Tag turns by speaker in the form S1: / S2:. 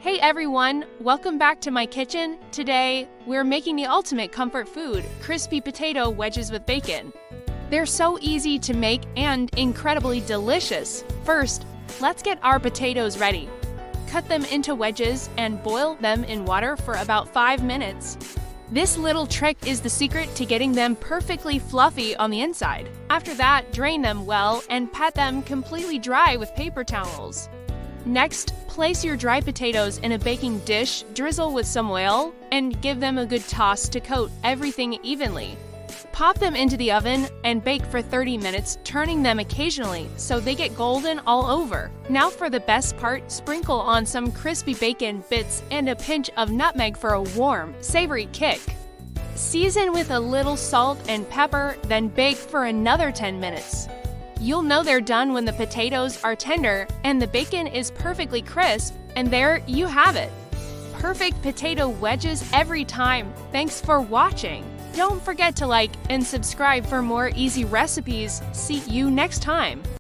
S1: Hey everyone, welcome back to my kitchen. Today, we're making the ultimate comfort food, crispy potato wedges with bacon. They're so easy to make and incredibly delicious. First, let's get our potatoes ready. Cut them into wedges and boil them in water for about 5 minutes. This little trick is the secret to getting them perfectly fluffy on the inside. After that, drain them well and pat them completely dry with paper towels. Next, place your dry potatoes in a baking dish, drizzle with some oil, and give them a good toss to coat everything evenly. Pop them into the oven and bake for 30 minutes, turning them occasionally so they get golden all over. Now for the best part, sprinkle on some crispy bacon bits and a pinch of nutmeg for a warm, savory kick. Season with a little salt and pepper, then bake for another 10 minutes. You'll know they're done when the potatoes are tender and the bacon is perfectly crisp, and there you have it. Perfect potato wedges every time. Thanks for watching. Don't forget to like and subscribe for more easy recipes. See you next time.